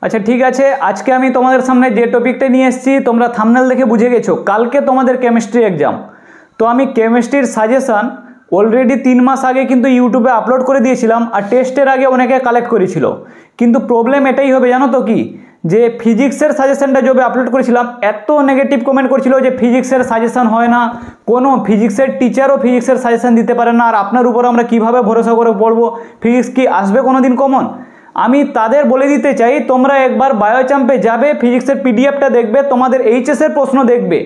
আচ্ছা ঠিক আছে, আজকে আমি তোমাদের সামনে যে টপিকটা নিয়ে এসেছি তোমরা থাম্বনেল দেখে বুঝে গেছো, কালকে তোমাদের কেমিস্ট্রি এক্সাম। তো আমি কেমিস্ট্রির সাজেশান অলরেডি 3 মাস আগে কিন্তু ইউটিউবে আপলোড করে দিয়েছিলাম, আর টেস্টের আগে অনেকে কালেক্ট করেছিল। কিন্তু প্রবলেম এটাই হবে জানো তো কি, যে ফিজিক্সের সাজেশানটা যবে আপলোড করেছিলাম এত নেগেটিভ কমেন্ট করছিল যে ফিজিক্সের সাজেশান হয় না, কোনো ফিজিক্সের টিচারও ফিজিক্সের সাজেশান দিতে পারে না, আর আপনার উপর আমরা কিভাবে ভরসা করে পড়বো, ফিজিক্স কি আসবে কোনো দিন কমন। আমি তাদের বলে দিতে চাই, তোমরা একবার বায়োচাম্পে যাবে, ফিজিক্সের পিডিএফটা দেখবে, তোমাদের এইচএসের প্রশ্ন দেখবে,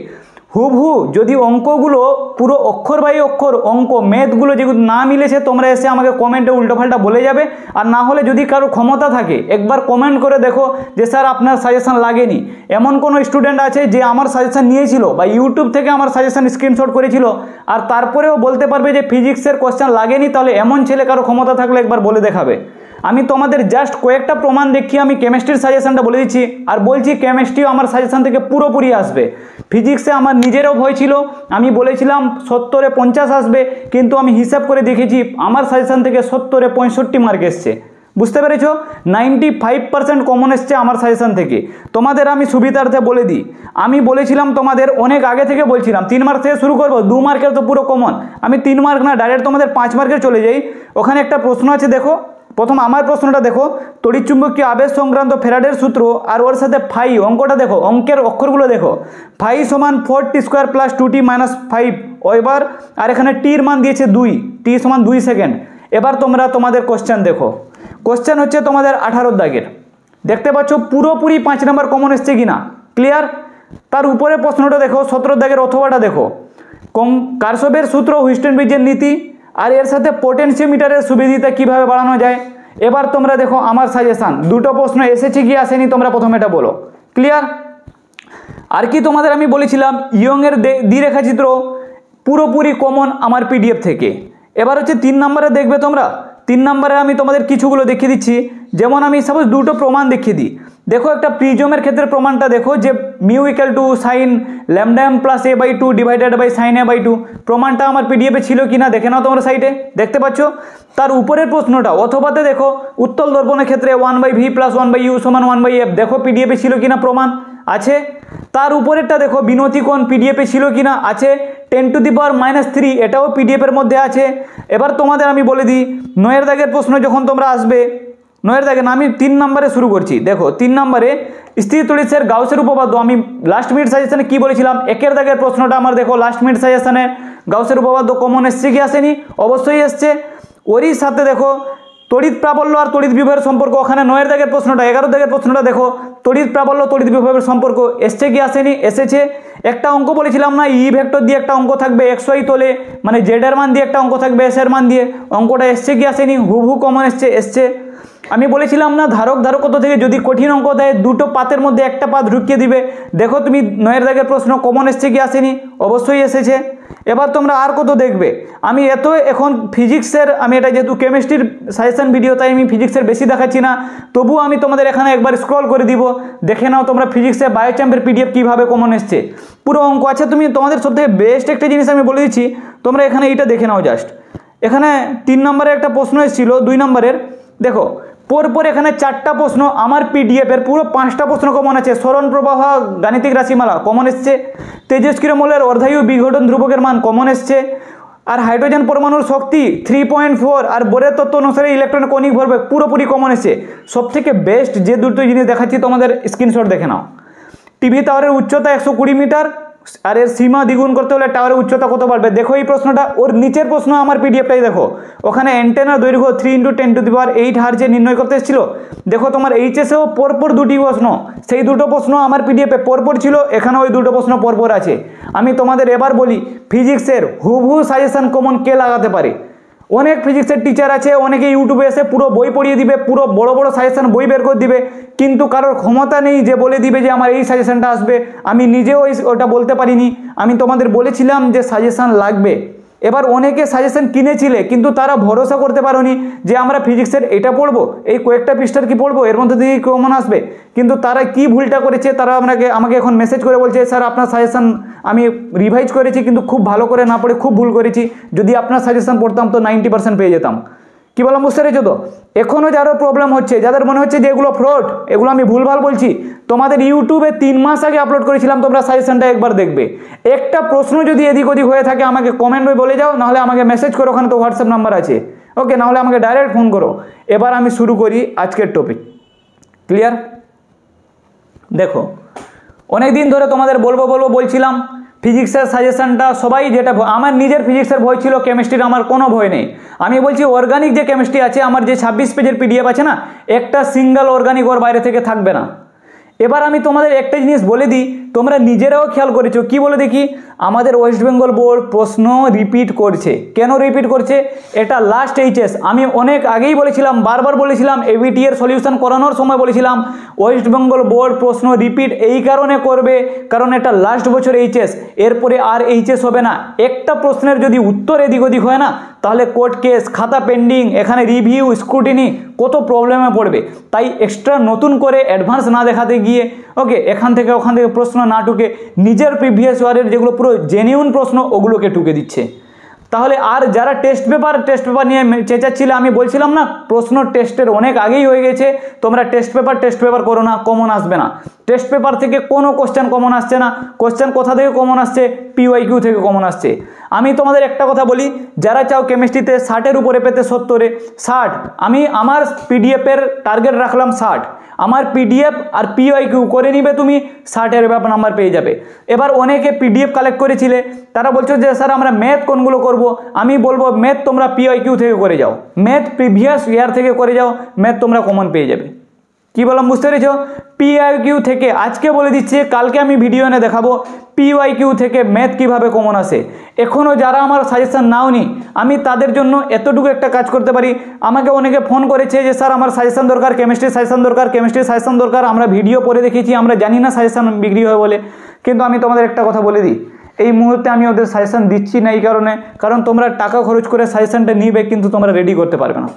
হুবহু যদি অঙ্কগুলো পুরো অক্ষর বাই অক্ষর অঙ্ক ম্যাথগুলো যেগুলো না মিলেছে তোমরা এসে আমাকে কমেন্টে উল্টোপাল্টা বলে যাবে। আর না হলে যদি কারো ক্ষমতা থাকে একবার কমেন্ট করে দেখো যে স্যার আপনার সাজেশান লাগেনি। এমন কোনো স্টুডেন্ট আছে যে আমার সাজেশান নিয়েছিল বা ইউটিউব থেকে আমার সাজেশান স্ক্রিনশট করেছিল আর তারপরেও বলতে পারবে যে ফিজিক্সের কোশ্চেন লাগেনি? তাহলে এমন ছেলে কারো ক্ষমতা থাকলে একবার বলে দেখাবে। আমি তোমাদের জাস্ট কয়েকটা প্রমাণ দেখিয়ে আমি কেমিস্ট্রির সাজেশানটা বলে দিচ্ছি, আর বলছি কেমিস্ট্রিও আমার সাজেশান থেকে পুরোপুরি আসবে। ফিজিক্সে আমার নিজেরও ভয় ছিল, আমি বলেছিলাম 70-এ 50 আসবে, কিন্তু আমি হিসাব করে দেখেছি আমার সাজেশান থেকে 70-এ 65 মার্ক এসছে। বুঝতে পেরেছো? 95% কমন এসছে আমার সাজেশান থেকে। তোমাদের আমি সুবিধার্থে বলে দিই, আমি বলেছিলাম তোমাদের অনেক আগে থেকে বলছিলাম 3 মার্ক থেকে শুরু করবো, 2 মার্কের তো পুরো কমন। আমি 3 মার্ক না ডাইরেক্ট তোমাদের 5 মার্কের চলে যাই। ওখানে একটা প্রশ্ন আছে দেখো, প্রথম আমার প্রশ্নটা দেখো, তড়িৎচুম্বকীয় আবেশ সংক্রান্ত ফ্যারাডের সূত্র আর ওর সাথে ফাই অঙ্কটা দেখো, অঙ্কের অক্ষরগুলো দেখো। ফাই সমান 4t² + 2t - 5 এবার, আর এখানে টির মান দিয়েছে 2, টি সমান 2 সেকেন্ড। এবার তোমরা তোমাদের কোশ্চেন দেখো, কোশ্চেন হচ্ছে তোমাদের 18 দাগের, দেখতে পাচ্ছ পুরোপুরি 5 নম্বর কমন এসছে কিনা, ক্লিয়ার? তার উপরে প্রশ্নটা দেখো 17 দাগের অথবাটা দেখো, কারশফের সূত্র, হুইস্টন ব্রিজের নীতি, আর এর সাথে পোটেনশিওমিটারের সুবিধিতা কিভাবে বাড়ানো যায়। এবার তোমরা দেখো আমার সাজেশান, দুটো প্রশ্ন এসেছে কি আসেনি তোমরা প্রথমে এটা বলো, ক্লিয়ার? আর কি তোমাদের আমি বলেছিলাম ইয়ংয়ের দ্বিরেখাচিত্র পুরোপুরি কমন আমার পিডিএফ থেকে। এবার হচ্ছে 3 নম্বরে দেখবে তোমরা, 3 নম্বরে আমি তোমাদের কিছুগুলো দেখিয়ে দিচ্ছি। যেমন আমি সাপোজ দুটো প্রমাণ দেখিয়ে দিই, দেখো একটা প্রিজমের ক্ষেত্রে প্রমাণটা দেখো যে mu = sin λm + a/2 / sin a/2, প্রমাণটা আমার পিডিএফে ছিল কিনা দেখে নাও তোমরা সাইডে, দেখতে পাচ্ছ? তার উপরের প্রশ্নটা অথবাতে দেখো উত্তল দর্পণের ক্ষেত্রে 1/v + 1/u = 1/f, দেখো পিডিএফে ছিল কিনা, প্রমাণ আছে। তার উপরেরটা দেখো বিনতিকোণ পিডিএফে ছিল কিনা, আছে। 10⁻³ এটাও পিডিএফের মধ্যে আছে। এবার তোমাদের আমি বলে দিই 9 দাগের প্রশ্ন যখন তোমরা আসবে, 9 দাগে না, আমি 3 নম্বরে শুরু করছি। দেখো 3 নম্বরে স্থির তড়িৎের গাউসের উপপাদ্য, আমি লাস্ট মিনিট সাজেশনে কি বলেছিলাম, 1 দাগের প্রশ্নটা আমার দেখো লাস্ট মিনিট সাজেশনে গাউসের উপপাদ্য কমন এসছে কি আসেনি? অবশ্যই এসছে। ওরই সাথে দেখো তড়িৎ প্রাবল্য আর তড়িৎ বিভবের সম্পর্ক, ওখানে 9 দাগের প্রশ্নটা, 11 দাগের প্রশ্নটা দেখো তড়িৎ প্রাবল্য তড়িৎ বিভবের সম্পর্ক এসছে কি আসেনি? এসেছে। একটা অঙ্ক বলেছিলাম না, ই ভেক্টর দিয়ে একটা অঙ্ক থাকবে xy তলে, মানে জেড এর মান দিয়ে একটা অঙ্ক থাকবে এস এর মান দিয়ে, অঙ্কটা এসছে কি আসেনি? হুবহু কমন এসছে, এসছে। আমি বলেছিলাম না ধারক ধারকত্ব থেকে যদি কঠিন অঙ্ক দেয় দুটো পাতের মধ্যে একটা পাত ঢুকিয়ে দিবে, দেখো তুমি 9 দাগের প্রশ্ন কমন এসছে কি আসেনি? অবশ্যই এসেছে। এবার তোমরা আর কত দেখবে, আমি এত এখন ফিজিক্সের, আমি এটা যেহেতু কেমিস্ট্রির সাজেশন ভিডিও তাই আমি ফিজিক্সের বেশি দেখাচ্ছি না, তবুও আমি তোমাদের এখানে একবার স্ক্রল করে দিব, দেখে নাও তোমরা ফিজিক্সে বায়োচাম্পের পিডিএফ কীভাবে কমন এসছে, পুরো অঙ্ক আছে। তুমি তোমাদের সবথেকে বেস্ট একটা জিনিস আমি বলে দিচ্ছি, তোমরা এখানে এইটা দেখে নাও জাস্ট। এখানে 3 নম্বরে একটা প্রশ্ন এসেছিল, 2 নম্বরের দেখো পরপর এখানে 4টা প্রশ্ন আমার পিডিএফের পুরো 5টা প্রশ্ন কমন আছে। সরণ প্রবাহ গাণিতিক রাশিমালা কমন এসছে, তেজস্ক্রিয় মৌলের অর্ধায়ু বিঘটন ধ্রুবকের মান কমন এসছে, আর হাইড্রোজেন পরমাণুর শক্তি 3.4, আর বোরের তত্ত্ব অনুসারে ইলেকট্রন কণিক ভরবেগ পুরোপুরি কমন এসছে। সবথেকে বেস্ট যে দুটো জিনিস দেখাচ্ছি তোমাদের স্ক্রিনশট দেখে নাও। টিভি টাওয়ারের উচ্চতা 120 মিটার, আর এর সীমা দ্বিগুণ করতে হলে টাওয়ারের উচ্চতা কত বাড়বে? দেখো এই প্রশ্নটা, ওর নিচের প্রশ্ন আমার পিডিএফটাই দেখো, ওখানে অ্যান্টেনার দৈর্ঘ্য 3 × 10⁸ হার্জে নির্ণয় করতে এসেছিল। দেখো তোমার এইচএসেও পরপর দুটি প্রশ্ন, সেই দুটো প্রশ্ন আমার পিডিএফে পরপর ছিল, এখানে ওই দুটো প্রশ্ন পরপর আছে। আমি তোমাদের এবার বলি ফিজিক্সের হুবহু সাজেশন কমন কে লাগাতে পারে? অনেক ফিজিক্সের টিচার আছে, অনেকে ইউটিউবে এসে পুরো বই পড়িয়ে দিবে, পুরো বড় বড় সাজেশন বই বের করে দিবে, কিন্তু কারোর ক্ষমতা নেই যে বলে দিবে যে আমার এই সাজেশনটা আসবে। আমি নিজেও ওটা বলতে পারিনি, আমি তোমাদের বলেছিলাম যে সাজেশন লাগবে। এবার অনেকে সাজেশন কিনেছিলে কিন্তু তারা ভরসা করতে পারোনি যে আমরা ফিজিক্সের এটা পড়বো, এই কয়েকটা পৃষ্ঠার কি পড়বো, এর মধ্যে দিয়ে কমন আসবে। কিন্তু তারা কি ভুলটা করেছে, তারা আমাকে এখন মেসেজ করে বলছে স্যার আপনার সাজেশন আমি রিভাইজ করেছি কিন্তু খুব ভালো করে না পড়ে খুব ভুল করেছি, যদি আপনার সাজেশন পড়তাম তো 90% পেয়ে যেতাম। কী বললাম বুঝতে পেরেছো তো? এখনও যারও প্রবলেম হচ্ছে, যাদের মনে হচ্ছে যে এগুলো ফ্রড, এগুলো আমি ভুলভাল বলছি, তোমাদের ইউটিউবে 3 মাস আগে আপলোড করেছিলাম, তোমরা সাজেশনটা একবার দেখবে। একটা প্রশ্ন যদি এদিক ওদিক হয়ে থাকে আমাকে কমেন্ট বলে যাও, নাহলে আমাকে মেসেজ করো, ওখানে তো হোয়াটসঅ্যাপ নাম্বার আছে, ওকে, নাহলে আমাকে ডাইরেক্ট ফোন করো। এবার আমি শুরু করি আজকের টপিক। ক্লিয়ার? দেখো, অনেক দিন ধরে তোমাদের বলবো বলছিলাম ফিজিক্সের সাজেশনটা সবাই, যেটা আমার নিজের ফিজিক্সের ভয় ছিল, কেমিস্ট্রির আমার কোনো ভয় নেই। আমি বলছি অর্গানিক যে কেমিস্ট্রি আছে, আমার যে 26 পেজের পিডিএফ আছে না, একটা সিঙ্গেল অর্গানিক ওর বাইরে থেকে থাকবে না। এবার আমি তোমাদের একটা জিনিস বলে দিই, তোমরা নিজেরাও খেয়াল করেছো, কি বলে দেখি, আমাদের ওয়েস্ট বেঙ্গল বোর্ড প্রশ্ন রিপিট করছে। কেন রিপিট করছে? এটা লাস্ট এইচএস। আমি অনেক আগেই বলেছিলাম, বারবার বলেছিলাম, এবিটি এর সলিউশন করানোর সময় বলেছিলাম ওয়েস্ট বেঙ্গল বোর্ড প্রশ্ন রিপিট এই কারণে করবে, কারণ এটা লাস্ট বছর এইচএস, এরপরে আর এইচএস হবে না। একটা প্রশ্নের যদি উত্তর এদিক ওদিক হয় না, তাহলে কোর্ট কেস, খাতা পেন্ডিং, এখানে রিভিউ, স্ক্রুটিনি, কত প্রবলেমে পড়বে। তাই এক্সট্রা নতুন করে অ্যাডভান্স না দেখাতে গিয়ে, ওকে, এখান থেকে ওখান থেকে প্রশ্ন না টুকে নিজের প্রিভিয়াস ওয়ারের যেগুলো পুরো জেনিউন প্রশ্ন ওগুলোকে টুকে দিচ্ছে। তাহলে আর যারা টেস্ট পেপার নিয়ে চেঁচাচ্ছিলে, আমি বলছিলাম না প্রশ্ন টেস্টের অনেক আগেই হয়ে গেছে, তোমরা টেস্ট পেপার করো না, কমন আসবে না। টেস্ট পেপার থেকে কোনো কোশ্চেন কমন আসছে না। কোশ্চেন কোথা থেকে কমন আসছে? পিওয়াইকিউ থেকে কমন আসছে। আমি তোমাদের একটা কথা বলি, যারা চাও কেমিস্ট্রিতে 60-এর উপরে পেতে, 70-এ 60, আমি আমার পিডিএফের টার্গেট রাখলাম 60। আমার পিডিএফ আর পিওয়াইকিউ করে নিবে, তুমি 60-এর নাম্বার পেয়ে যাবে। এবার অনেকে পিডিএফ কালেক্ট করেছিলে, তারা বলছো যে স্যার আমরা ম্যাথ কোনগুলো করব। আমি বলবো ম্যাথ তোমরা পিওয়াইকিউ থেকে করে যাও, ম্যাথ প্রিভিয়াস ইয়ার থেকে করে যাও, ম্যাথ তোমরা কমন পেয়ে যাবে। কি বললাম বুঝতে পেরেছো? পিওয়াইকিউ থেকে আজকে বলে দিচ্ছি, কালকে আমি ভিডিও এনে দেখাবো পিওয়াইকিউ থেকে ম্যাথ কিভাবে কমন আসে। এখনও যারা আমার সাজেশন নাওনি, আমি তাদের জন্য এতটুকু একটা কাজ করতে পারি। আমাকে অনেকে ফোন করেছে যে স্যার আমার সাজেশন দরকার, কেমিস্ট্রির সাজেশন দরকার, আমরা ভিডিও পরে দেখেছি, আমরা জানি না সাজেশন বিক্রি হয় বলে। কিন্তু আমি তোমাদের একটা কথা বলে দিই, এই মুহূর্তে আমি ওদের সাজেশন দিচ্ছি না, এই কারণ তোমরা টাকা খরচ করে সাজেশনটা নিবে, কিন্তু তোমরা রেডি করতে পারবে না।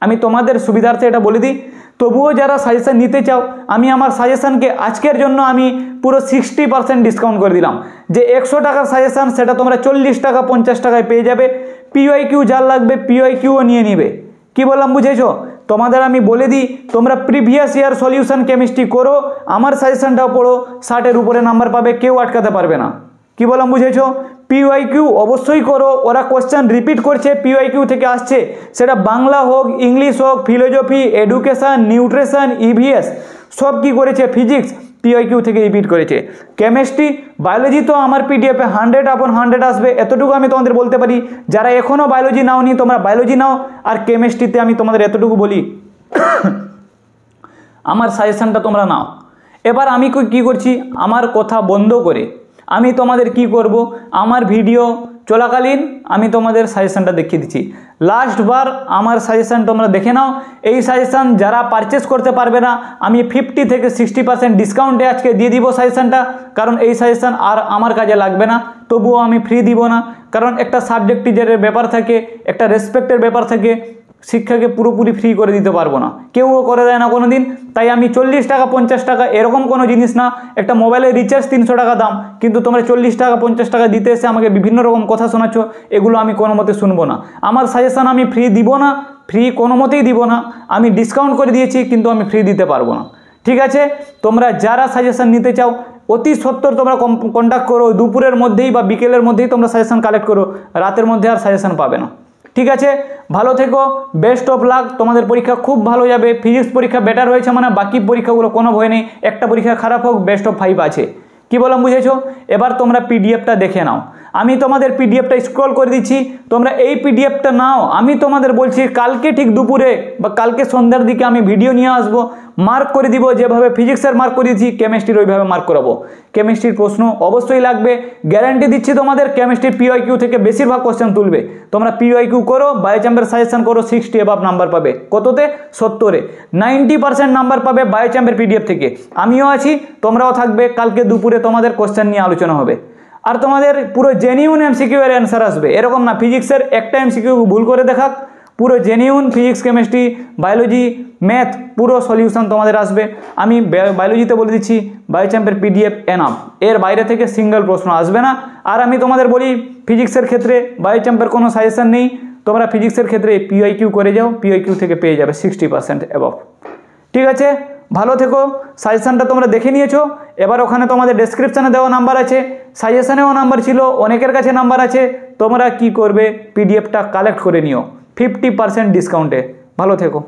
আমি তোমাদের সুবিধার্থে এটা বলে দিই। তবুও যারা সাজেশন নিতে চাও, আমি আমার সাজেশনকে আজকের জন্য আমি পুরো 60% ডিসকাউন্ট করে দিলাম। যে 100 টাকার সাজেশন, সেটা তোমরা 40 টাকা 50 টাকায় পেয়ে যাবে। পিওয়াইকিউ যার লাগবে পিওয়াইকিউও নিয়ে নিবে। কি বললাম বুঝেছো? তোমাদের আমি বলে দিই, তোমরা প্রিভিয়াস ইয়ার সলিউশন কেমিস্ট্রি করো, আমার সাজেশনটাও পড়ো, 60-এর উপরে নাম্বার পাবে, কেউ আটকাতে পারবে না। কি বললাম বুঝেছো? পিওয়াইকিউ অবশ্যই করো, ওরা কোশ্চেন রিপিট করছে, পিওয়াইকিউ থেকে আসছে, সেটা বাংলা হোক, ইংলিশ হোক, ফিলোজফি, এডুকেশন, নিউট্রিশন, ইভিএস, সব কি করেছে, ফিজিক্স, পিওয়াইকিউ থেকে রিপিট করেছে। কেমিস্ট্রি, বায়োলজি তো আমার পিডিএফে 100/100 আসবে, এতটুকু আমি তোমাদের বলতে পারি। যারা এখনও বায়োলজি নাওনি, তোমরা বায়োলজি নাও। আর কেমিস্ট্রিতে আমি তোমাদের এতটুকু বলি, আমার সাজেশনটা তোমরা নাও। এবার আমি কি করছি, আমার কথা বন্ধ করে আমি তোমাদের কি করব, আমার ভিডিও চলাকালীন আমি তোমাদের সাজেশনটা দেখিয়ে দিচ্ছি। লাস্টবার আমার সাজেশন তোমরা দেখে নাও। এই সাজেশন যারা পারচেস করতে পারবে না, আমি 50 থেকে 60% ডিসকাউন্টে আজকে দিয়ে দিব সাজেশনটা, কারণ এই সাজেশন আর আমার কাজে লাগবে না। তবুও আমি ফ্রি দিব না, কারণ একটা সাবজেক্ট টিচারের ব্যাপার থাকে, একটা রেসপেক্টের ব্যাপার থাকে, শিক্ষাকে পুরোপুরি ফ্রি করে দিতে পারবো না, কেউও করে দেয় না কোনো দিন। তাই আমি 40 টাকা 50 টাকা এরকম কোনো জিনিস না, একটা মোবাইলের রিচার্জ 300 টাকা দাম, কিন্তু তোমরা 40 টাকা 50 টাকা দিতে এসে আমাকে বিভিন্ন রকম কথা শোনাচ্ছ, এগুলো আমি কোনো মতে শুনবো না। আমার সাজেশন আমি ফ্রি দিব না, ফ্রি কোনো মতেই দিব না। আমি ডিসকাউন্ট করে দিয়েছি, কিন্তু আমি ফ্রি দিতে পারবো না। ঠিক আছে? তোমরা যারা সাজেশন নিতে চাও, অতি সত্বর তোমরা কন্ট্যাক্ট করো, দুপুরের মধ্যেই বা বিকেলের মধ্যেই তোমরা সাজেশন কালেক্ট করো, রাতের মধ্যে আর সাজেশন পাবে না। ঠিক আছে? ভালো থেকো, বেস্ট অফ লাক, তোমাদের পরীক্ষা খুব ভালো যাবে। ফিজিক্স পরীক্ষা বেটার হয়েছে মানে বাকি পরীক্ষাগুলো কোনো ভয় নেই, একটা পরীক্ষা খারাপ হোক, বেস্ট অফ 5 আছে। কি বললাম বুঝেছো? এবার তোমরা পিডিএফটা দেখে নাও, আমি তোমাদের পিডিএফটা স্ক্রল করে দিচ্ছি, তোমরা এই পিডিএফটা নাও। আমি তোমাদের বলছি কালকে ঠিক দুপুরে বা কালকে সন্ধ্যার দিকে আমি ভিডিও নিয়ে আসবো, মার্ক করে দিব, যেভাবে ফিজিক্সের মার্ক করে দিয়েছি কেমিস্ট্রির ওইভাবে মার্ক করাবো। কেমিস্ট্রির প্রশ্ন অবশ্যই লাগবে, গ্যারান্টি দিচ্ছি তোমাদের। কেমিস্ট্রির পিওয়াইকিউ থেকে বেশিরভাগ কোশ্চেন তুলবে। তোমরা পিওয়াইকিউ করো, বায়োচাম্পের সাজেশন করো, 60 অ্যাবাভ নাম্বার পাবে। কততে? 70-এ 90% নাম্বার পাবে বায়োচাম্পের পিডিএফ থেকে। আমিও আছি, তোমরাও থাকবে। কালকে দুপুরে তোমাদের কোশ্চেন নিয়ে আলোচনা হবে, আর তোমাদের পুরো জেনিউন এমসিকিউ এর অ্যান্সার আসবে। এরকম না ফিজিক্সের একটা এমসিকিউ ভুল করে দেখাক, পুরো genuine physics, chemistry, biology, math পুরো সলিউশন তোমাদের আসবে। আমি বায়োলজিতে বলে দিচ্ছি বায়োচাম্পের পিডিএফ এনাফ, এর বাইরে থেকে সিঙ্গেল প্রশ্ন আসবে না। আর আমি তোমাদের বলি ফিজিক্সের ক্ষেত্রে বায়োচাম্পের কোনো সাজেশন নেই, তোমরা ফিজিক্সের ক্ষেত্রে পিওয়াইকিউ করে যাও, পিওয়াইকিউ থেকে পেয়ে যাবে 60% অ্যাবভ। ঠিক আছে, ভালো থেকো। সাজেশানটা তোমরা দেখে নিয়েছো, এবার ওখানে তোমাদের ডেসক্রিপশানে দেওয়া নাম্বার আছে, সাজেশানেও নাম্বার ছিল, অনেকের কাছে নাম্বার আছে। তোমরা কি করবে, পিডিএফটা কালেক্ট করে নিও 50% ডিসকাউন্টে। ভালো থেকো।